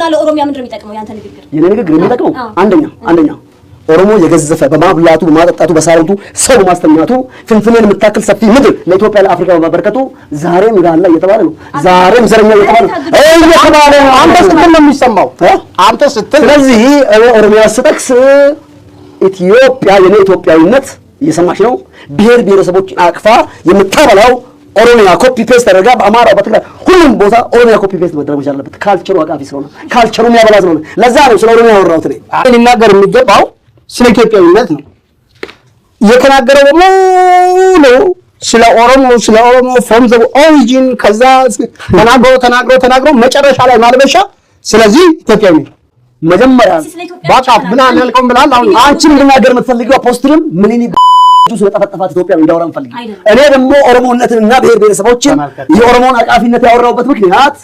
ለኦሮሞና ለኦሮሚያ ምንድነው የሚጠቅመው ያንተ ንግግር? የኔ ንግግር የሚጠቅመው አንደኛ ኦሮሞ የገዘፈ በማብላቱ በማጠጣቱ በሳሩቱ ሰው ማስተኛቱ ፍንፍኔን የምታክል ሰፊ ምድር ለኢትዮጵያ ለአፍሪካ በማበርከቱ ዛሬም ጋላ እየተባለ ነው። ዛሬም ዘረኛ እየተባለ ነው። አንተ ስትል ነው የሚሰማው አንተ ስትል። ስለዚህ ኦሮሚያ ስጠቅስ ኢትዮጵያ የኔ ኢትዮጵያዊነት እየሰማሽ ነው። ብሔር ብሔረሰቦችን አቅፋ የምታበላው ኦሮሚያ ኮፒ ፔስት ተደረጋ በአማራው በትግራይ ሁሉም ቦታ ኦሮሚያ ኮፒ ፔስት መደረግ መቻል አለበት። ካልቸሩ አቃፊ ስለሆነ ካልቸሩ የሚያበላ ስለሆነ ለዛ ነው ስለ ኦሮሚያ ያወራሁት። እኔ ሊናገር የሚገባው ስለ ኢትዮጵያዊነት ነው። የተናገረው በሙሉ ስለ ኦሮሞ from the origin ከዛ ተናግሮ መጨረሻ ላይ ማልበሻ ስለዚህ ኢትዮጵያዊ መጀመሪያ ባጫ ብላን ያልከው ብላል። አሁን አንቺ እንድናገር የምትፈልጊው አፖስትልም ምን ስለተፈጠፋት ኢትዮጵያ እንዳወራ እንፈልግ። እኔ ደግሞ ኦሮሞነትንና ብሔር ብሔረሰቦችን የኦሮሞን አቃፊነት ያወራውበት ምክንያት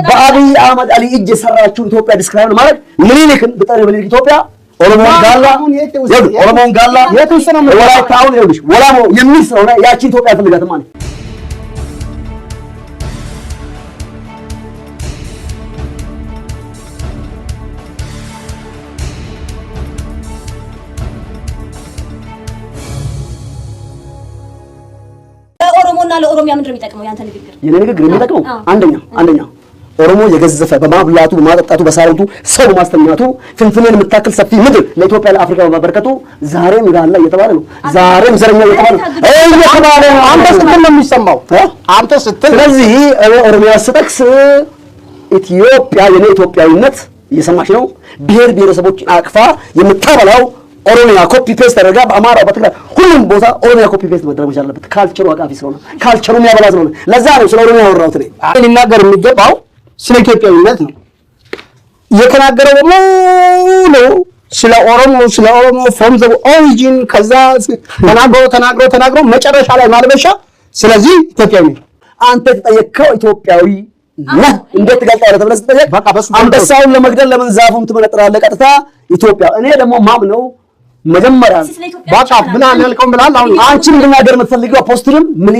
በአብይ አህመድ አሊ እጅ የሰራችው ኢትዮጵያ ዲስክራይብ ማለት ምኒልክን ብጠሪ ምኒልክ ኢትዮጵያ ኦሮሞን ጋላ የተወሰነ ወላይታውን ይኸውልሽ ወላሞ የሚል ስለሆነ ያቺ ኢትዮጵያ ፈልጋትም ማለት ለኦሮሞና ለኦሮሚያ ምንድነው የሚጠቅመው ያንተ ንግግር? የኔ ንግግር የሚጠቅመው አንደኛ ኦሮሞ የገዘፈ በማብላቱ በማጠጣቱ በሳሩቱ ሰው ማስተኛቱ ፍንፍኔን የምታክል ሰፊ ምድር ለኢትዮጵያ ለአፍሪካ በማበርከቱ ዛሬም ጋላ እየተባለ ነው። ዛሬም ዘረኛ እየተባለ ነው። አንተ ስትል ነው የሚሰማው አንተ ስትል። ስለዚህ ኦሮሚያ ስጠቅስ ኢትዮጵያ የኔ ኢትዮጵያዊነት እየሰማሽ ነው። ብሔር ብሔረሰቦችን አቅፋ የምታበላው ኦሮሚያ ኮፒ ፔስት ተደረጋ በአማራው በትግራይ ሁሉም ቦታ ኦሮሚያ ኮፒ ፔስት መደረግ መቻል አለበት። ካልቸሩ አቃፊ ስለሆነ ካልቸሩ የሚያበላ ስለሆነ ለዛ ነው ስለ ኦሮሚያ ያወራሁት። እኔ ሊናገር የሚገባው ስለ ኢትዮጵያዊነት ነው። የተናገረው በሙሉ ስለ ኦሮሞ from the origin ከዛ ተናግሮ መጨረሻ ላይ ማልበሻ ስለዚህ ኢትዮጵያዊ አንተ ተጠየቀው ኢትዮጵያዊ ነህ እንዴት ትገልጣለህ ተብለህ ስትጠየቅ አንበሳውን ለመግደል ለምን ዛፉን ትመነጥራለህ? ቀጥታ ኢትዮጵያ። እኔ ደግሞ ማምነው መጀመሪያ ባጫ ብላን ያልከው ብላል። አሁን አንቺ እንድናገር የምትፈልጊው አፖስትልም ምን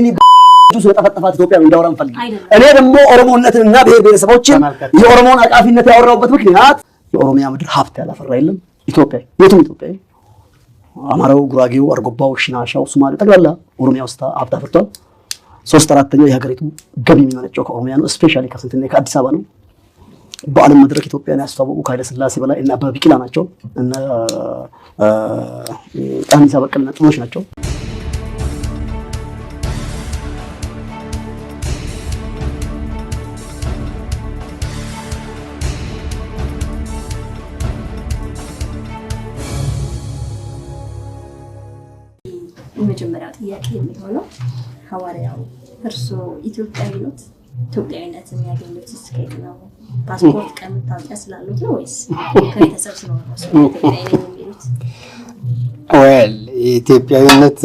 ስለተፈጠፋት ኢትዮጵያ እንዳወራ እንፈልግ። እኔ ደግሞ ኦሮሞነትንና ብሔር ብሔረሰቦችን የኦሮሞን አቃፊነት ያወራውበት ምክንያት የኦሮሚያ ምድር ሀብት ያላፈራ የለም ኢትዮጵያ የቱም ኢትዮጵያ አማራው፣ ጉራጌው፣ አርጎባው፣ ሽናሻው፣ ሶማሌ ጠቅላላ ኦሮሚያ ውስጥ ሀብት አፍርቷል። 3/4 የሀገሪቱ ገቢ የሚመነጨው ከኦሮሚያ ነው። ስፔሻሊ ከስንትና ከአዲስ አበባ ነው። በዓለም መድረክ ኢትዮጵያን ያስተዋወቁ ከኃይለ ሥላሴ በላይ እና አበበ ቢቂላ ናቸው እና ቀነኒሳ በቀለ ጥሩዎች ናቸው። የመጀመሪያው ጥያቄ የሚሆነው ሐዋርያው እርሶ ኢትዮጵያዊ ኖት? ኢትዮጵያዊነት የሚያገኙት እስከየት ነው? ፓስፖርት ከመታወቂያ ስላሉት ነው ወይስ ከቤተሰብ ስለሆነ ነው ኢትዮጵያዊ ነኝ የሚሉት? ኢትዮጵያዊነት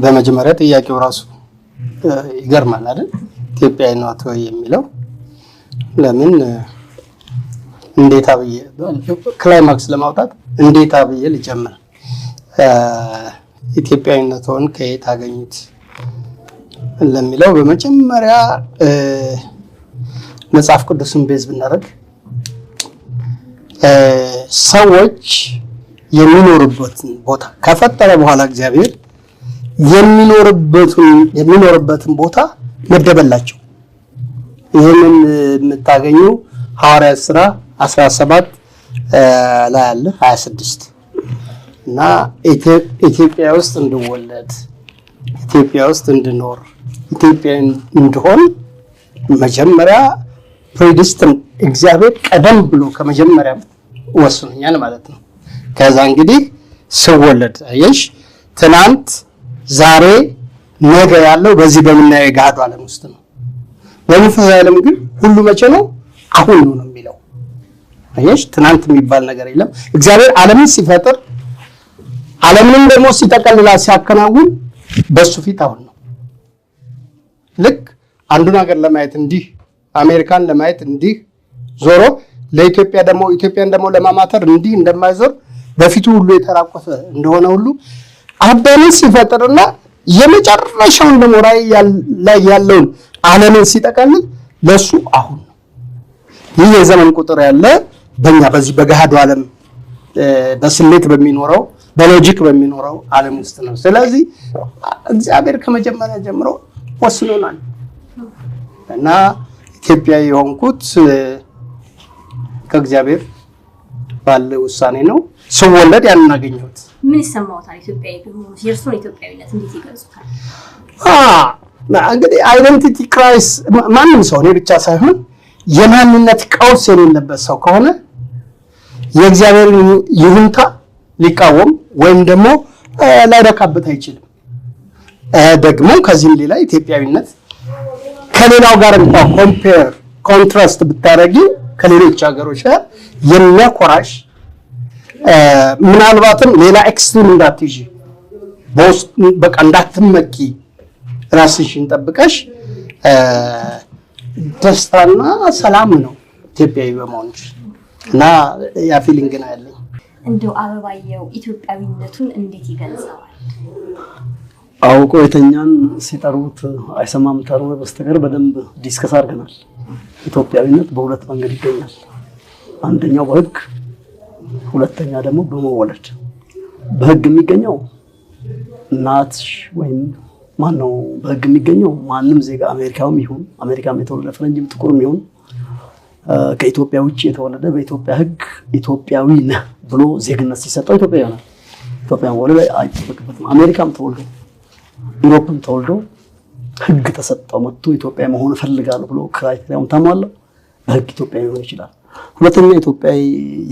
በመጀመሪያ ጥያቄው ራሱ ይገርማል አይደል? ኢትዮጵያዊ ኖት ወይ የሚለው ለምን እንዴት አብዬ ክላይማክስ ለማውጣት እንዴት አብዬ ልጀምር? ኢትዮጵያዊነትን ከየት አገኙት ለሚለው በመጀመሪያ መጽሐፍ ቅዱስን ቤዝ ብናደርግ ሰዎች የሚኖርበትን ቦታ ከፈጠረ በኋላ እግዚአብሔር የሚኖርበትን ቦታ መደበላቸው። ይህንን የምታገኙ ሐዋርያት ሥራ 17 ላይ አለ 26 እና ኢትዮጵያ ውስጥ እንድወለድ ኢትዮጵያ ውስጥ እንድኖር ኢትዮጵያ እንድሆን መጀመሪያ ፕሬዲስትን እግዚአብሔር ቀደም ብሎ ከመጀመሪያ ወስኖኛል ማለት ነው። ከዛ እንግዲህ ስወለድ አየሽ ትናንት ዛሬ ነገ ያለው በዚህ በምናየው ጋዱ ዓለም ውስጥ ነው። በመንፈሳዊ ዓለም ግን ሁሉ መቼ ነው? አሁን ነው የሚለው። አየሽ ትናንት የሚባል ነገር የለም። እግዚአብሔር ዓለምን ሲፈጥር ዓለምንም ደግሞ ሲጠቀልላ ሲያከናውን በሱ ፊት አሁን ነው። ልክ አንዱን ሀገር ለማየት እንዲህ አሜሪካን ለማየት እንዲህ ዞሮ ለኢትዮጵያ ደግሞ ኢትዮጵያን ደግሞ ለማማተር እንዲህ እንደማይዞር በፊቱ ሁሉ የተራቆተ እንደሆነ ሁሉ አዳምን ሲፈጥርና የመጨረሻውን ደግሞ ራይ ላይ ያለውን ዓለምን ሲጠቀልል ለሱ አሁን ነው። ይህ የዘመን ቁጥር ያለ በእኛ በዚህ በገሃዱ ዓለም በስሌት በሚኖረው በሎጂክ በሚኖረው ዓለም ውስጥ ነው። ስለዚህ እግዚአብሔር ከመጀመሪያ ጀምሮ ወስኖናል እና ኢትዮጵያዊ የሆንኩት ከእግዚአብሔር ባለ ውሳኔ ነው። ስወለድ ያንን አገኘሁት። ምን ይሰማዎታል? ኢትዮጵያዊ በመሆኑ የእርስዎን ኢትዮጵያዊነት እንዴት ይገልጹታል? እንግዲህ አይደንቲቲ ክራይስ ማንም ሰው እኔ ብቻ ሳይሆን የማንነት ቀውስ የሌለበት ሰው ከሆነ የእግዚአብሔርን ይሁንታ ሊቃወም ወይም ደግሞ ላይረካበት አይችልም። ደግሞ ከዚህም ሌላ ኢትዮጵያዊነት ከሌላው ጋር እንኳን ኮንትራስት ብታረጊ ከሌሎች ሀገሮች ጋር የሚያኮራሽ ምናልባትም ሌላ ኤክስትሪም እንዳትይጂ በውስጥ በቃ እንዳትመቂ ራስሽን ጠብቀሽ ደስታና ሰላም ነው ኢትዮጵያዊ በመሆንሽ እና ያ ፊሊንግ ነው ያለኝ። እንደው አበባየው ኢትዮጵያዊነቱን እንዴት ይገልጸዋል? አውቆ የተኛን ሲጠሩት አይሰማም ተርሞ በስተቀር በደንብ ዲስከስ አድርገናል። ኢትዮጵያዊነት በሁለት መንገድ ይገኛል። አንደኛው በህግ፣ ሁለተኛ ደግሞ በመወለድ። በህግ የሚገኘው እናት ወይም ማነው በህግ የሚገኘው ማንም ዜጋ አሜሪካውም ይሁን አሜሪካም የተወለደ ፈረንጅም ጥቁርም ይሁን ከኢትዮጵያ ውጭ የተወለደ በኢትዮጵያ ህግ ኢትዮጵያዊ ነህ ብሎ ዜግነት ሲሰጠው ኢትዮጵያዊ ነው። ኢትዮጵያ ወለደ አይጠበቅበትም። አሜሪካም ተወልዶ ዩሮፕም ተወልዶ ህግ ተሰጠው መጥቶ ኢትዮጵያ መሆን ፈልጋለሁ ብሎ ክራይቴሪያውን ተሟላ በህግ ኢትዮጵያዊ ሊሆን ይችላል። ሁለተኛ ኢትዮጵያዊ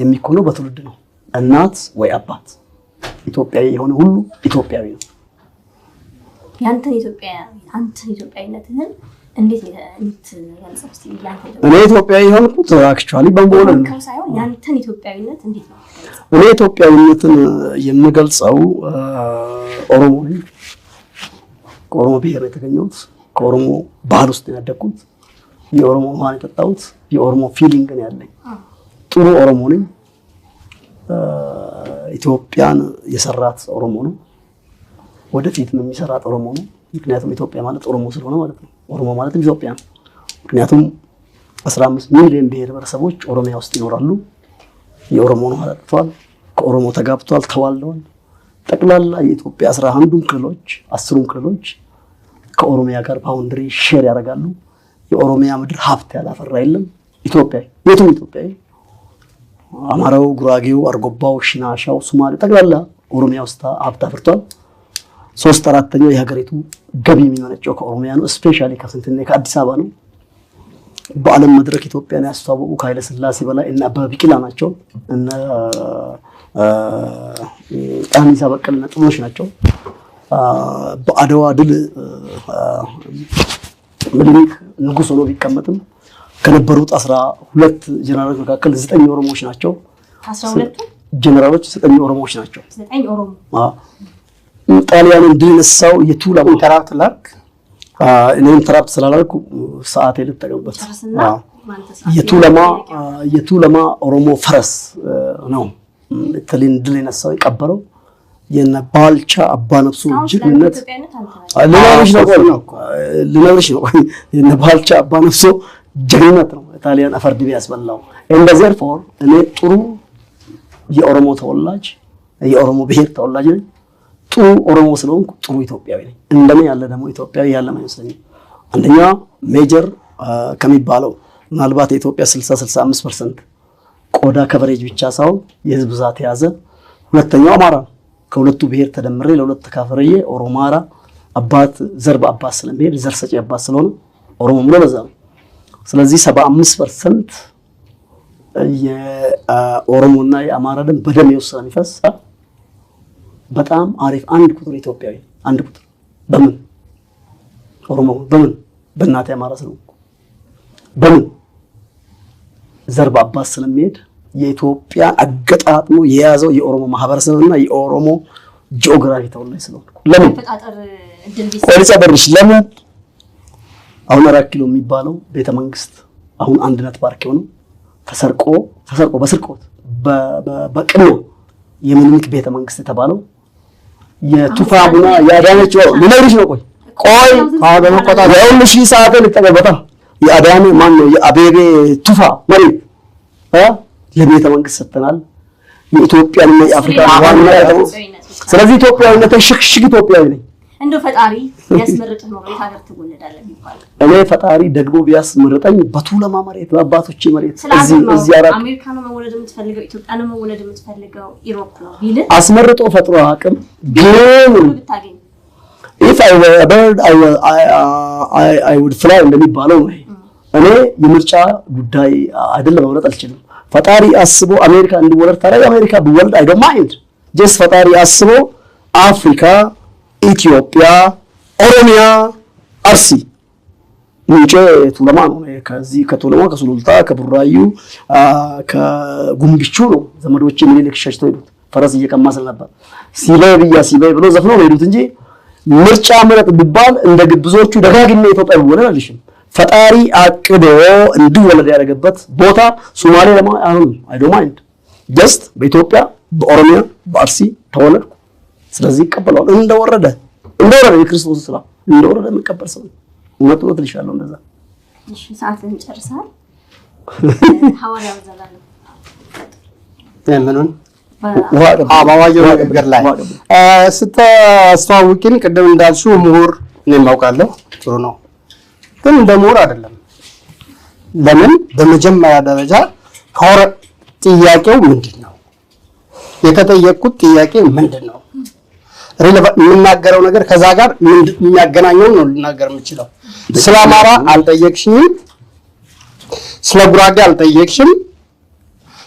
የሚኮነው በትውልድ ነው። እናት ወይ አባት ኢትዮጵያዊ የሆነ ሁሉ ኢትዮጵያዊ ነው። ያንተን ኢትዮጵያዊነትን እንዴት እንትገልጸው? እስቲ እኔ ኢትዮጵያዊ የሆንኩት አክቹአሊ በመወለድ ነው። ያንተን ኢትዮጵያዊነት እንዴት ነው? እኔ ኢትዮጵያዊነትን የምገልጸው ኦሮሞ ነኝ። ከኦሮሞ ብሔር የተገኘሁት ከኦሮሞ ባህል ውስጥ ያደግኩት የኦሮሞ ማን የጠጣሁት የኦሮሞ ፊሊንግ ነው ያለኝ። ጥሩ ኦሮሞ ነኝ። ኢትዮጵያን የሰራት ኦሮሞ ነው። ወደፊት የሚሰራት ኦሮሞ ነው። ምክንያቱም ኢትዮጵያ ማለት ኦሮሞ ስለሆነ ማለት ነው። ኦሮሞ ማለት ኢትዮጵያ ነው። ምክንያቱም 15 ሚሊዮን ብሔር ብሔረሰቦች ኦሮሚያ ውስጥ ይኖራሉ። የኦሮሞ ነው አጥቷል። ከኦሮሞ ተጋብቷል፣ ተዋልደዋል። ጠቅላላ የኢትዮጵያ 11ዱም ክልሎች 10ዱም ክልሎች ከኦሮሚያ ጋር ባውንደሪ ሼር ያደርጋሉ። የኦሮሚያ ምድር ሀብት ያላፈራ የለም። ኢትዮጵያ የቱም ኢትዮጵያዊ አማራው፣ ጉራጌው፣ አርጎባው፣ ሽናሻው፣ ሶማሌ ጠቅላላ ኦሮሚያ ውስጥ ሀብት አፍርቷል። 3/4 የሀገሪቱ ገቢ የሚመነጨው ከኦሮሚያ ነው። ስፔሻሊ ከስንትኔ ከአዲስ አበባ ነው። በዓለም መድረክ ኢትዮጵያን ያስተዋወቁ ከኃይለ ሥላሴ በላይ እና አበበ ቢቂላ ናቸው። እና ቀነኒሳ በቀለ ጥሩነሽ ናቸው። በአድዋ ድል ምኒልክ ንጉስ ሆኖ ቢቀመጥም ከነበሩት 12 ጀነራሎች መካከል 9 ኦሮሞዎች ናቸው። 12 ጀነራሎች 9 ኦሮሞዎች ናቸው። 9 ኦሮሞ ጣሊያንን ድል ነሳው የቱለማ ኢንተራፕት ላርክ እኔም ኢንተራፕት ስላላልኩ ሰዓት ልጠቀምበት። የቱለማ ኦሮሞ ፈረስ ነው ኢጣሊያን ድል ነሳው የቀበረው የነ ባልቻ አባ ነፍሱ ጅግነት ለነብሽ ነው የነ ባልቻ አባ ነፍሱ ጀግንነት ነው ኢጣሊያን አፈርድ ቢያስበላው። and therefore እኔ ጥሩ የኦሮሞ ተወላጅ የኦሮሞ ብሔር ተወላጅ ነኝ። ጥሩ ኦሮሞ ስለሆንኩ ጥሩ ኢትዮጵያዊ ነኝ። እንደኔ ያለ ደግሞ ኢትዮጵያዊ ያለ አይመስለኝም። አንደኛ ሜጀር ከሚባለው ምናልባት የኢትዮጵያ 60-65% ቆዳ ከቨሬጅ ብቻ ሳይሆን የህዝብ ብዛት ያዘ። ሁለተኛው አማራ ከሁለቱ ብሔር ተደምሬ ለሁለት ተካፍሬ ኦሮማራ አባት ዘር በአባት ስለሚሄድ ዘር ሰጪ አባት ስለሆነ ኦሮሞ ብሎ ለዛ ነው። ስለዚህ 75% የኦሮሞና የአማራ ደም በደም ይወስና የሚፈስ በጣም አሪፍ አንድ ቁጥር ኢትዮጵያዊ አንድ ቁጥር በምን ኦሮሞ በምን በእናቴ አማራ ስለሆንኩ በምን ዘር በአባት ስለሚሄድ የኢትዮጵያ አገጣጥሞ የያዘው የኦሮሞ ማህበረሰብና የኦሮሞ ጂኦግራፊ ተወላጅ ስለሆንኩ ለምን ቆይጸበርሽ ለምን አሁን 4 ኪሎ የሚባለው ቤተ መንግስት አሁን አንድነት ፓርክ ነው ተሰርቆ በስርቆት በቅሎ የምኒልክ ቤተ መንግስት የተባለው የቱፋቡና ያዳነችው ለነርሽ ነው። ቆይ አሁን በመቆጣጠር ያው ሺህ ሰዓት ልትጠቀበታ የአዳነ ማን ነው የአቤቤ ቱፋ መሪ ለቤተ መንግስት ሰጥተናል። የኢትዮጵያና የአፍሪካ ዋና ስለዚህ ኢትዮጵያዊነትን ሽክሽክ ኢትዮጵያዊ ነኝ። እንደው ፈጣሪ ያስመርጥህ ነው የት ሀገር ትወለዳለህ የሚባል እኔ ፈጣሪ ደግሞ ቢያስመርጠኝ በቱለማ መሬት በአባቶቼ መሬት እዚህ አራት አሜሪካ ነው መወለድ የምትፈልገው ኢትዮጵያ ነው መወለድ የምትፈልገው ኢሮፕ ነው ቢል አስመርጦ ፈጥሮ አቅም ግን ብታገኝ if I were a bird I would fly እንደሚባለው ነው። እኔ የምርጫ ጉዳይ አይደለም መምረጥ አልችልም። ፈጣሪ አስቦ አሜሪካ እንድወለድ ታዲያ አሜሪካ ብወልድ I don't mind just ፈጣሪ አስቦ አፍሪካ ኢትዮጵያ ኦሮሚያ አርሲ ምንጭ ቱለማ ነው። ከዚህ ከቱለማ ከሱሉልታ ከቡራዩ ከጉምቢቹ ነው ዘመዶቼ ምን ልክሸሽተው ይሉት ፈረስ እየቀማ ስለነበር ሲበይ ብሎ ዘፍነው ነው ይሉት እንጂ ምርጫ ምረጥ ቢባል እንደ ግብዞቹ ደጋግሜ ኢትዮጵያ ብወለድ አልሽም። ፈጣሪ አቅዶ እንድወለድ ያደረገበት ቦታ ሶማሌ ለማ አሁን I don't mind just በኢትዮጵያ በኦሮሚያ በአርሲ ተወለድኩ። ስለዚህ ይቀበላል እንደወረደ የክርስቶስ ስራ እንደወረደ መቀበል ሰው ወጥቶ ልሻለው እንደዛ። እሺ ሰዓትን ጨርሰሃል። ሐዋርያው ዘላለም ምኑን አባዋየው ነገር ላይ ስታስተዋውቂን ቅድም እንዳልሽው ምሁር እኔም አውቃለሁ ጥሩ ነው፣ ግን እንደ ምሁር አይደለም። ለምን በመጀመሪያ ደረጃ ጥያቄው ምንድነው? የተጠየቁት ጥያቄ ምንድነው? የምናገረው ነገር ከዛ ጋር የሚያገናኘው ነው ልናገር የምችለው። ስለ አማራ አልጠየቅሽኝም፣ ስለ ጉራጌ አልጠየቅሽም፣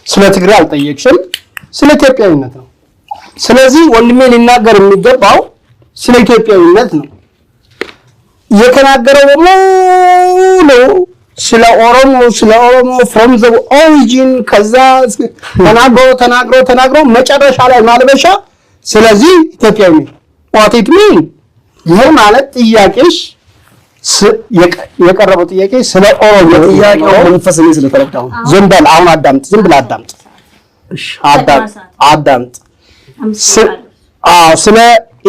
ስለ ትግሬ አልጠየቅሽም፣ ስለ ኢትዮጵያዊነት ነው። ስለዚህ ወንድሜ ሊናገር የሚገባው ስለ ኢትዮጵያዊነት ነው። የተናገረው ነው ስለ ኦሮሞ from the origin ከዛ ተናግሮ መጨረሻ ላይ ማልበሻ ስለዚህ ኢትዮጵያዊ what it mean ይሄ ማለት ጥያቄሽ የቀረበው ጥያቄ ስለ ኦሮሞ ጥያቄው መንፈስ ነው ስለተረዳው ዝም በል አሁን አዳምጥ ዝም ብለህ አዳምጥ እሺ አዳምጥ ስለ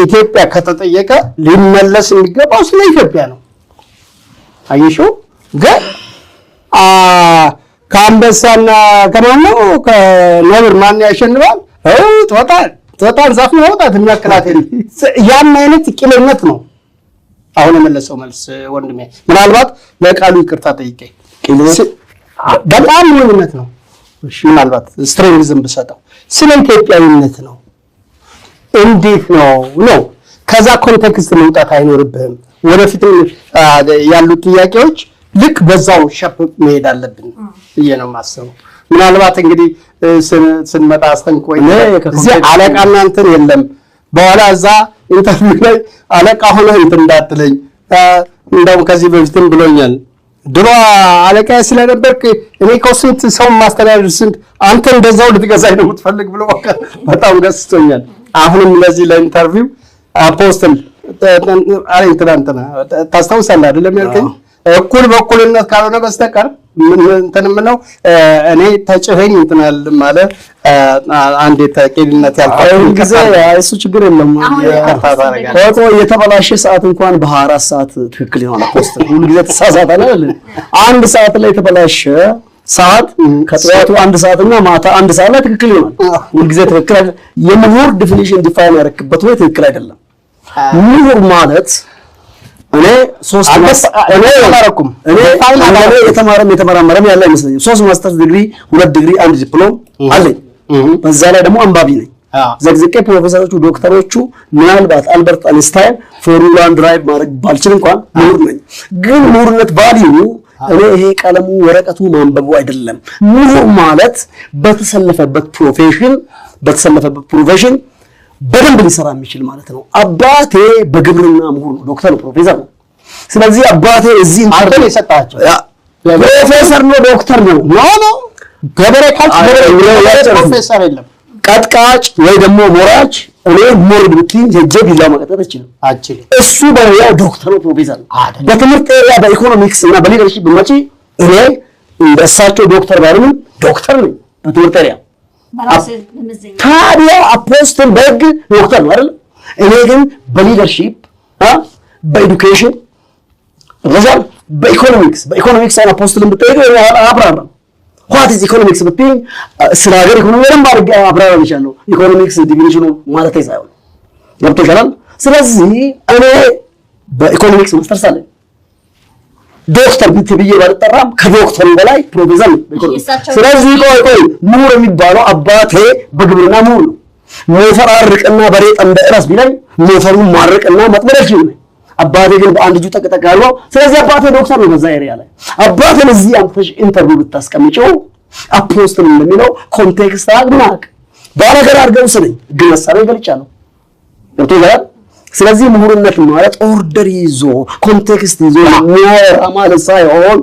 ኢትዮጵያ ከተጠየቀ ሊመለስ የሚገባው ስለ ኢትዮጵያ ነው። አይሹ ግን ከአንበሳና ከማን ነው ከነብር ማን ያሸንፋል? ጦጣን ዛፍ ማውጣት የሚያከላት ያን አይነት ቂልነት ነው አሁን የመለሰው መልስ ወንድሜ። ምናልባት ለቃሉ ይቅርታ ጠይቀኝ። በጣም ምንነት ነው እሺ ምናልባት ስትሬንግዝም ብሰጠው ስለ ኢትዮጵያዊነት ነው። እንዴት ነው ከዛ ኮንቴክስት መውጣት አይኖርብህም። ወደፊት ያሉት ጥያቄዎች ልክ በዛው ሸፕ መሄድ አለብን ብዬ ነው የማስበው። ምናልባት እንግዲህ ስንመጣ አስተንቆይ እዚህ አለቃና እንትን የለም በኋላ እዛ ኢንተርቪው ላይ አለቃ ሆነ እንትን እንዳትለኝ እንደውም ከዚህ በፊትም ብሎኛል። ድሮ አለቃ ስለነበርክ እኔ ኮስንት ሰው ማስተዳደር ስንት አንተ እንደዛው ልትገዛኝ ነው የምትፈልግ ብሎ በጣም ገስቶኛል። አሁንም ለዚህ ለኢንተርቪው አፖስትል ትናንትና ታስታውሳለህ አይደለም ያልከኝ? እኩል በኩልነት ካልሆነ በስተቀር እንትንም ነው እኔ ተጭኸኝ እንትናል ማለት አንዴ ተቂልነት ያልፈው ጊዜ እሱ ችግር የለም። ፎቶ የተበላሸ ሰዓት እንኳን በ24 ሰዓት ትክክል ይሆናል። አፖስትል ሁሉ ጊዜ ተሳሳታለህ አይደል? አንድ ሰዓት ላይ የተበላሸ ሰዓት ከጠዋቱ 1 ሰዓት እና ማታ 1 ሰዓት ላይ ትክክል ይሆናል። ሁሉ ጊዜ ትክክል አይደለም። የምሁር ዲፊኒሽን ዲፋይን ያደረክበት ወይ ትክክል አይደለም። ምሁር ማለት እኔ የተመራመረም ያለ አይመስለኝም። 3 ማስተርስ ዲግሪ 2 ዲግሪ 1 ዲፕሎም አለኝ። በዛ ላይ ደግሞ አንባቢ ነኝ። ዘግዝቄ ፕሮፌሰሮቹ ዶክተሮቹ ምናልባት አልበርት አንስታይን ፎርሙላን ድራይቭ ማድረግ ባልችል እንኳን ምሁር ነኝ። ግን ምሁርነት ቫልዩ እኔ ይሄ ቀለሙ ወረቀቱ ማንበቡ አይደለም። ምሁር ማለት በተሰለፈበት ፕሮፌሽን በደንብ ሊሰራ የሚችል ማለት ነው። አባቴ በግብርና ምሁር ነው፣ ዶክተር ነው፣ ፕሮፌሰር ነው። ስለዚህ አባቴ እዚህ እንትን የሰጣቸው ፕሮፌሰር ነው፣ ዶክተር ነው። ኖ ገበሬ ፕሮፌሰር የለም። ቀጥቃጭ ወይ ደግሞ ሞራጭ እኔ ሞር ብትኝ ሄጄ ቢላ መቀጠል አችልም። እሱ በያው ዶክተር ነው፣ ፕሮፌሰር ነው። በትምህርት ኤሪያ በኢኮኖሚክስ እና በሊደርሺፕ ብመጪ እኔ እንደሳቸው ዶክተር ባልሆንም ዶክተር ነኝ በትምህርት ኤሪያ። ታዲያ አፖስትል በህግ ዶክተር ነው አይደል? እኔ ግን በሊደርሺፕ በኤዱኬሽን ረዛል በኢኮኖሚክስ አይን አፖስትልን ብትጠይቀው አብራራ what is ኢኮኖሚክስ ብትይ ስለ ሀገር ኢኮኖሚ በደንብ አድርጌ አብራራልሻለሁ። ኢኮኖሚክስ ዲፊኒሽኑ ማለት ሳይሆን ገብቶሻል። ስለዚህ እኔ በኢኮኖሚክስ ማስተርስ አለኝ። ዶክተር ብዬ ባልጠራም ከዶክተር በላይ ፕሮፌሰር ነው። ስለዚህ ቆይ ምሁር የሚባለው አባቴ በግብርና ምሁር ነው። ሞፈር አርቅና በሬ ጠምደ እራስ ቢለኝ ሞፈሩን ማርቅና መጥመድ ነው። አባቴ ግን በአንድ እጁ ጠቅጠቅ ያለው። ስለዚህ አባቴ ዶክተር ነው። በዛ ኤሪያ ላይ አባቴን እዚህ አምጥተሽ ኢንተርቪው ብታስቀምጪው አፖስትል እንደሚለው ኮንቴክስት አግናቅ ባለገር አድርገው ስለኝ ግን መሳሪያ ገልጫለሁ። ገብቶሻል። ስለዚህ ምሁርነት ማለት ኦርደር ይዞ ኮንቴክስት ይዞ የሚያወራ ማለት ሳይሆን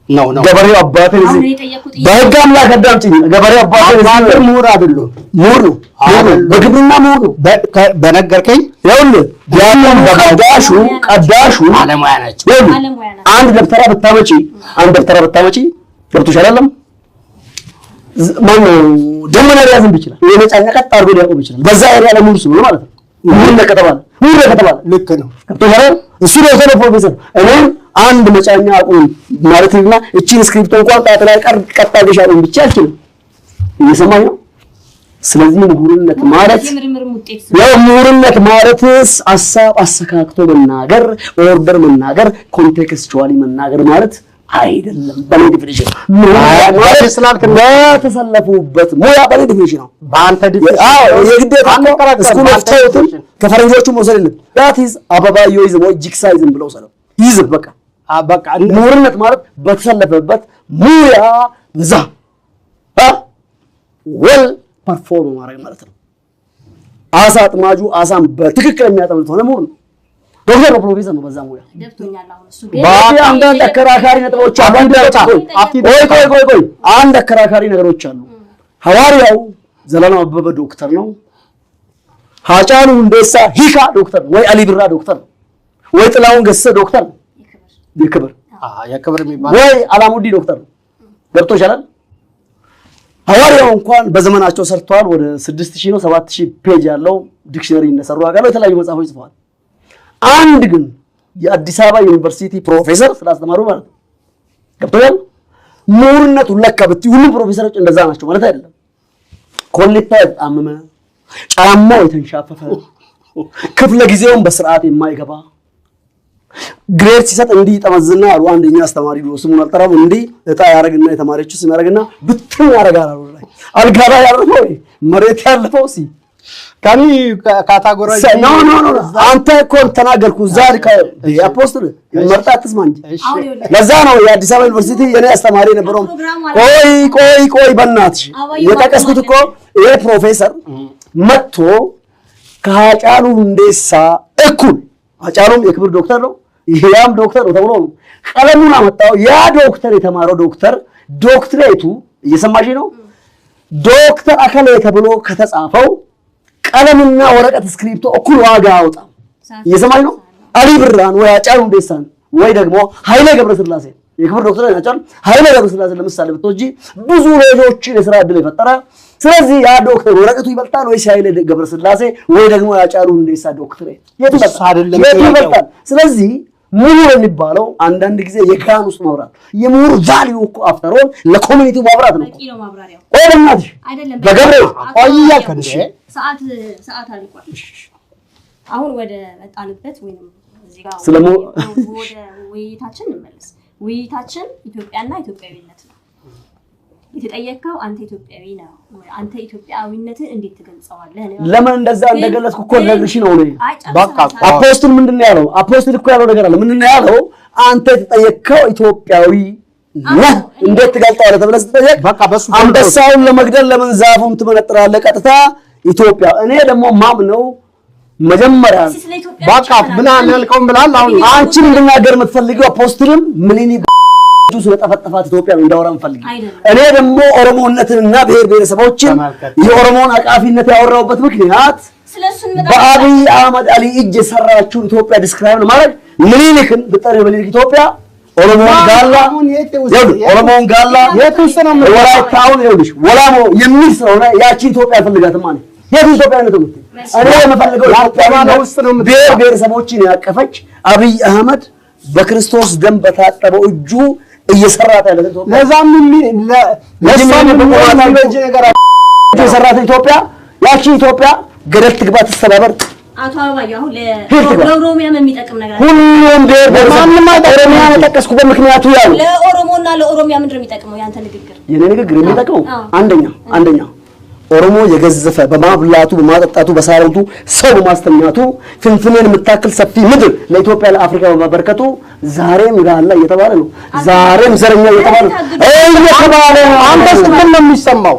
ነው። ገበሬው አባቴ እዚህ በህግ አምላክ አዳምጪኝ። ገበሬው አባቴ ምሁር አይደለም። ምሁር ነው። በግብርና ምሁር ነው። በነገርከኝ ይኸውልህ ያለው ቀዳሹ አለሙያ ናቸው። አንድ ደብተራ ብታመጪ ገብቶሻል አይደለም? ማነው ደመና ሊያዝም ይችላል። የመጫኛ ቀጥ አድርጎ ሊያቆም ይችላል። በዛ ኤሪያ ላይ ምሁር ነው ማለት ነው። ምሁር ከተባለ ልክ ነው። ገብቶሻል? እሱ ነው ፕሮፌሰር። እኔ አንድ መጫኛ አቁም ማለት ነውና እቺን ስክሪፕት እንኳን ጣጣ ላይ ቀጥ አድርገሽ አቁም ብቻ አልችልም። እየሰማኝ ነው። ስለዚህ ምሁርነት ማለት ምሁርነት ማለትስ ሐሳብ አሰካክቶ መናገር፣ ኦርደር መናገር፣ ኮንቴክስቹዋሊ መናገር ማለት አይደለም። በኔ ዲፊኒሽን ማለት ስላልክ ተሰለፉበት ሙያ በኔ ዲፊኒሽን ነው። በአንተ ዲፊኒሽን የግዴታ እስኩ መፍታውትን ከፈረንጆቹ መውሰድ የለም። that is አበባዮይዝም ወይ ጂክሳይዝም ብለው ሰለው ይዝብ በቃ ምሁርነት ማለት በተሰለፈበት ሙያ እዛ ወል ፐርፎርም ማድረግ ማለት ነው። አሳ አጥማጁ አሳን በትክክል የሚያጠምድ ሆነ ምሁር ነው። ዶክተር ነው፣ ፕሮፌሰር ነው። በዛ ሙያ ገብቶኛል። አሁን እሱ ግን አንዳንድ አከራካሪ ነገሮች አሉ። ቆይ አንድ አከራካሪ ነገሮች አሉ። ሐዋርያው ዘላለም አበበ ዶክተር ነው። ሃጫሉ ሁንዴሳ ሂካ ዶክተር ነው ወይ አሊ ብራ ዶክተር ነው ወይ ጥላሁን ገሰሰ ዶክተር ነው። የክብር የሚባል ወይ አላሙዲ ዶክተር ነው። ገብቶሻል። ሐዋርያው እንኳን በዘመናቸው ሰርተዋል። ወደ 6000 ነው 7000 ፔጅ ያለው ዲክሽነሪ እንደሰሩ አጋለው የተለያዩ መጽሐፎች ጽፈዋል። አንድ ግን የአዲስ አበባ ዩኒቨርሲቲ ፕሮፌሰር ስላስተማሩ ማለት ነው። ገብቶኛል። ምሁርነቱ ለካ ብትይ ሁሉ ፕሮፌሰሮች እንደዛ ናቸው ማለት አይደለም። ኮሌታ ያጣመመ ጫማው የተንሻፈፈ ክፍለ ጊዜውን በስርዓት የማይገባ ግሬድ ሲሰጥ እንዲህ ጠመዝና አሉ። አንደኛ አስተማሪ ነው ስሙን አልጠራም። እንዲህ እጣ ያረግና የተማሪዎቹ ስም ያረግና ብትን ያረጋል አሉ ላይ አልጋ ላይ ያረፈው መሬት ያለፈው ካኒ ካታጎራይ ኖ አንተ እኮ ተናገርኩ ዛሬ ከአፖስትል መርጣት ተስማ እንጂ ለዛ ነው የአዲስ አበባ ዩኒቨርሲቲ የኔ አስተማሪ ነበረው። ቆይ በእናትሽ የጠቀስኩት እኮ ይሄ ፕሮፌሰር መጥቶ ከሃጫሉ ሁንዴሳ እኩል ሃጫሉም የክብር ዶክተር ነው፣ ይሄም ዶክተር ነው ተብሎ ነው ቀለሙን አመጣው። ያ ዶክተር የተማረው ዶክትሬቱ እየሰማሽ ነው። ዶክተር አከለ ተብሎ ከተጻፈው ቀለምና ወረቀት ስክሪፕቶ እኩል ዋጋ አውጣ። እየሰማኝ ነው። አሊ ብራን ወይ ሃጫሉ ሁንዴሳን ወይ ደግሞ ኃይሌ ገብረስላሴ የክብር ዶክተር ናቸው። ኃይሌ ገብረስላሴ ለምሳሌ ብትወጂ ብዙ ሌሎችን የሥራ ዕድል የፈጠረ። ስለዚህ ያ ዶክተር ወረቀቱ ይበልጣል ወይስ ኃይሌ ገብረስላሴ ወይ ደግሞ ሃጫሉ ሁንዴሳ ዶክተሬት የቱ ይበልጣል? ስለዚህ ምሁር የሚባለው አንዳንድ ጊዜ የካን ውስጥ ማብራት የምሁር ቫልዩ እኮ አፍተሮል ለኮሚኒቲው ማብራት ነው። ቆይ በእናትሽ በገብሬ ቆይያ ከንሽ ሰዓት አልቋል። አሁን ወደ መጣንበት ወይንም እዚህ ጋር ወደ ውይይታችን እንመለስ። ውይይታችን ኢትዮጵያና ኢትዮጵያዊነት ነው። የተጠየቀው አንተ ኢትዮጵያዊ ነው ወይ? አንተ ኢትዮጵያዊነትን እንዴት ትገልጸዋለህ? ለምን እንደዛ እንደገለጽኩ እኮ ለግሽ ነው ነው። በቃ አፖስትል ምንድነው ያለው? አፖስትል እኮ ያለው ነገር አለ። ምንድነው ያለው? አንተ የተጠየቀው ኢትዮጵያዊ ነህ እንዴት ትገልጸዋለህ ተብለህ ስትጠየቅ በቃ በሱ አንበሳውን ለመግደል ለምን ዛፉን ትመነጥራለህ? ቀጥታ ኢትዮጵያ። እኔ ደግሞ ማምነው መጀመሪያ በቃ ብላን ያልከውን ብላል። አሁን አንቺ እንድናገር የምትፈልጊው አፖስትልም ምንኒ ስለጠፈጠፋት ኢትዮጵያ እንዳወራ እንፈልግ። እኔ ደግሞ ኦሮሞነትንና ብሔር ብሔረሰቦችን የኦሮሞን አቃፊነት ያወራውበት ምክንያት በአብይ አህመድ አሊ እጅ የሰራችው ኢትዮጵያ ዲስክራይብ ማለት ምኒልክን ብጠሪ ምኒልክ ኢትዮጵያ ኦሮሞን ጋላ የተወሰነ ወላይታውን ይኸውልሽ ወላሞ የሚል ስለሆነ ያቺ ኢትዮጵያ አልፈልጋትም ማለት የት ኢትዮጵያዊነት ነው? እኔ የምፈልገው ብሔር ብሔረሰቦችን ያቀፈች አብይ አህመድ በክርስቶስ ደም በታጠበው እጁ እየሰራት ያለ ኢትዮጵያ ለዛም ለዛም ነገር እየሰራት ኢትዮጵያ ያቺ ኢትዮጵያ ገደል ትግባ ትሰባበር። አቶ አበባዬ አሁን ለኦሮሚያ የሚጠቅም ነገር ሁሉም ብሔር በማንማ ኦሮሚያ ተጠቀስኩበት ምክንያቱ ያው ለኦሮሞና ለኦሮሚያ ምንድነው የሚጠቅመው ያንተ ንግግር? የኔ ንግግር የሚጠቅመው አንደኛ ኦሮሞ የገዘፈ በማብላቱ በማጠጣቱ በሳረቱ ሰው በማስተኛቱ ፍንፍኔን የምታክል ሰፊ ምድር ለኢትዮጵያ ለአፍሪካ በማበርከቱ ዛሬም ጋላ እየተባለ ነው። ዛሬም ዘረኛ እየተባለ ነው። አንተ ስትል ነው የሚሰማው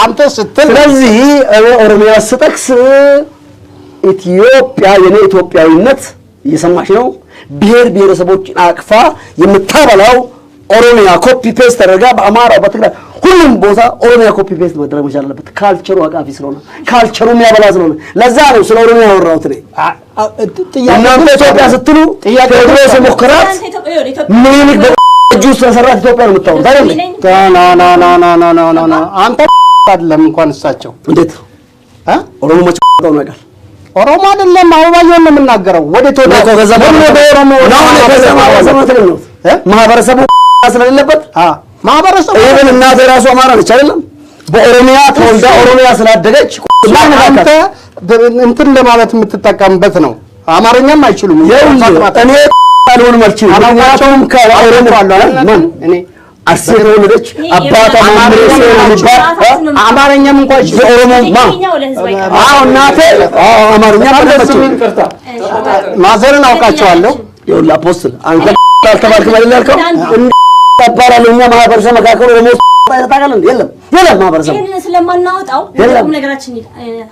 አንተ ስትል። ስለዚህ ኦሮሚያ ስጠቅስ ኢትዮጵያ የኔ ኢትዮጵያዊነት እየሰማሽ ነው። ብሔር ብሔረሰቦችን አቅፋ የምታበላው ኦሮሚያ ኮፒ ፔስት ተደርጋ በአማራ በትግራይ ሁሉም ቦታ ኦሮሚያ ኮፒ ፔስት መደረግ መቻል አለበት። ካልቸሩ አቃፊ ስለሆነ ካልቸሩ የሚያበላ ስለሆነ ለዛ ነው ስለ ኦሮሚያ ያወራሁት እኔ። እናንተ ኢትዮጵያ ስትሉ ቴዎድሮስ ሞከራት ምኒልክ በእጁ ስለሰራት ኢትዮጵያ ነው የምታወሩት አይደል? አንተ አይደለም እንኳን እሳቸው እንዴት ኦሮሞ መጫወታው ነው ያውቃል። ኦሮሞ አይደለም አበባየውን ነው የምናገረው። ወደ ቶሎ ማህበረሰቡ ስለሌለበት ማህበረሰቡ ይሄን እናቴ ራሱ አማራ ነች አይደለም? በኦሮሚያ ተወልዳ ኦሮሚያ ስላደገች አንተ እንትን ለማለት የምትጠቀምበት ነው። አማርኛም አይችሉም። እኔ አልሆን መልቺ አማራቸውም ከኦሮሞ እኔ አርሴት ወለደች አባታ ማምሬ አማርኛም እንኳን ኦሮሞ እናቴ አማርኛ ማዘርን አውቃቸዋለሁ። ይኸውልህ አፖስትል አንተ አልተባልክም አይደል ያልከው ተባራለሁ። እኛ ማህበረሰብ መካከል ኦሮሞ ታውቃለህ? የለም ማህበረሰብ ይሄን ስለማናወጣው ሁሉም ነገራችን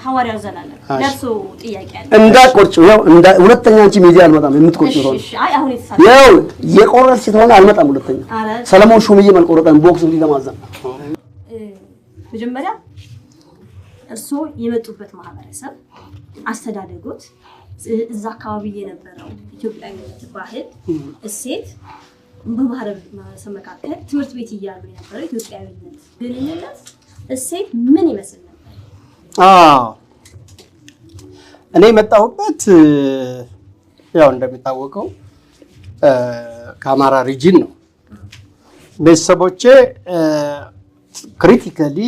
ሐዋርያው ዘላለም ለርሶ ጥያቄ አለ እንዳትቆርጪው። ያው ሁለተኛ አንቺ ሚዲያ አልመጣም የምትቆርጪው ነው። አይ አሁን የተሳለ ያው የቆረጥሽ ተሆነ አልመጣም። ሁለተኛ ሰለሞን ሹምዬ መልቆረጠን ቦክስ እንዲ ለማዘን መጀመሪያ እርሶ የመጡበት ማህበረሰብ አስተዳደጎት እዛ አካባቢ የነበረው ኢትዮጵያዊነት ባህል እሴት በማህበረሰብ መካከል ትምህርት ቤት እያሉ የነበረው ኢትዮጵያዊነት ግንኙነት እሴት ምን ይመስል ነበር? እኔ የመጣሁበት ያው እንደሚታወቀው ከአማራ ሪጅን ነው። ቤተሰቦቼ ክሪቲካሊ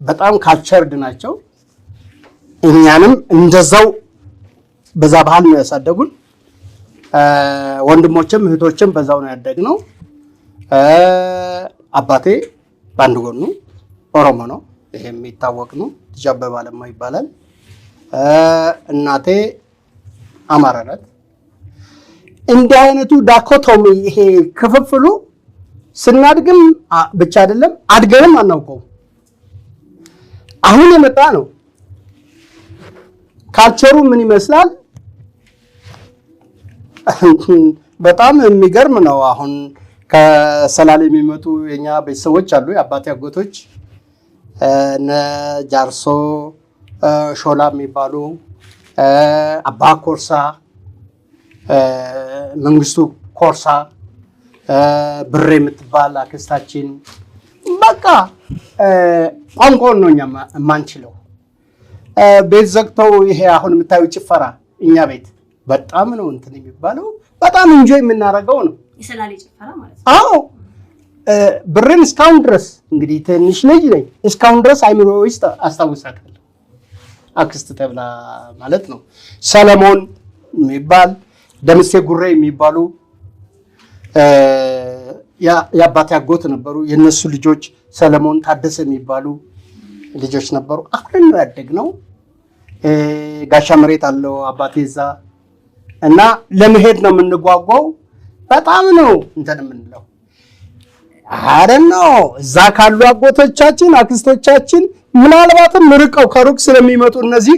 በጣም ካልቸርድ ናቸው። እኛንም እንደዛው በዛ ባህል ነው ያሳደጉን። ወንድሞችም እህቶችም በዛው ነው ያደግነው። አባቴ በአንድ ጎኑ ኦሮሞ ነው፣ ይሄ የሚታወቅ ነው። ልጅ አበበ አለማ ይባላል። እናቴ አማራ ናት። እንዲህ አይነቱ ዳኮቶሚ ይሄ ክፍፍሉ ስናድግም ብቻ አይደለም አድገንም አናውቀው። አሁን የመጣ ነው። ካልቸሩ ምን ይመስላል? በጣም የሚገርም ነው። አሁን ከሰላሌ የሚመጡ የኛ ቤተሰቦች አሉ፣ የአባቴ አጎቶች እነ ጃርሶ ሾላ የሚባሉ አባ ኮርሳ፣ መንግስቱ ኮርሳ፣ ብሬ የምትባል አክስታችን። በቃ ቋንቋውን ነው እኛ የማንችለው። ቤት ዘግተው ይሄ አሁን የምታዩ ጭፈራ እኛ ቤት በጣም ነው እንትን የሚባለው። በጣም ኢንጆይ የምናደርገው ነው የሰላሌ ጭፈራ ማለት ነው። አዎ ብሬን እስካሁን ድረስ እንግዲህ ትንሽ ልጅ ነኝ፣ እስካሁን ድረስ አይምሮ ውስጥ አስታውሳታለሁ። አክስት ተብላ ማለት ነው። ሰለሞን የሚባል ደምሴ ጉሬ የሚባሉ የአባቴ አጎት ነበሩ። የነሱ ልጆች ሰለሞን ታደሰ የሚባሉ ልጆች ነበሩ። አሁን ነው ያደግነው። ጋሻ መሬት አለው አባቴ እዛ እና ለመሄድ ነው የምንጓጓው። በጣም ነው እንትን የምንለው አረን ነው። እዛ ካሉ አጎቶቻችን አክስቶቻችን ምናልባትም ርቀው ከሩቅ ስለሚመጡ እነዚህ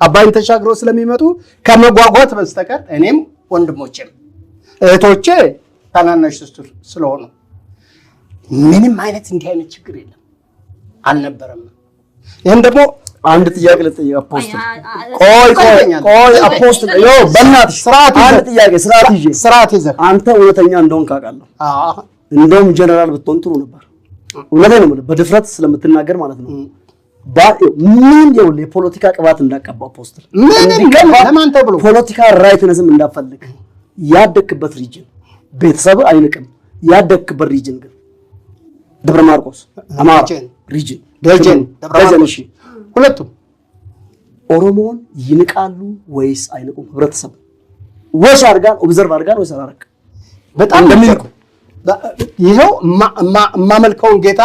አባይን ተሻግረው ስለሚመጡ ከመጓጓት በስተቀር እኔም ወንድሞቼም እህቶቼ ታናናሽ ስለሆኑ ምንም አይነት እንዲህ አይነት ችግር የለም አልነበረም። ይሄን ደግሞ አንድ ጥያቄ ልጠይቅ አፖስትል። ቆይ አፖስትል በእናትሽ ስርዓት ይዘህ አንተ እውነተኛ እንደሆንክ አውቃለሁ። እንደውም ጀነራል ብትሆን ጥሩ ነበር። እውነቴን ነው የምልህ፣ በድፍረት ስለምትናገር ማለት ነው። ምን ይኸውልህ የፖለቲካ ቅባት እንዳቀባው አፖስትል ለማን ተብሎ ፖለቲካ ራይትነስም እንዳፈልግ ያደክበት ሪጅን ቤተሰብ አይንቅም፣ ያደግክበት ሪጅን ግን ደብረ ማርቆስ አማራ ሪጅን ደጀን ደብረ ማርቆስ ሁለቱም ኦሮሞን ይንቃሉ ወይስ አይንቁም? ህብረተሰብ ወሽ አድርጋን ኦብዘርቭ አድርጋን ወይስ አላረክ በጣም እንደሚንቁ ይሄው ማመልከውን ጌታ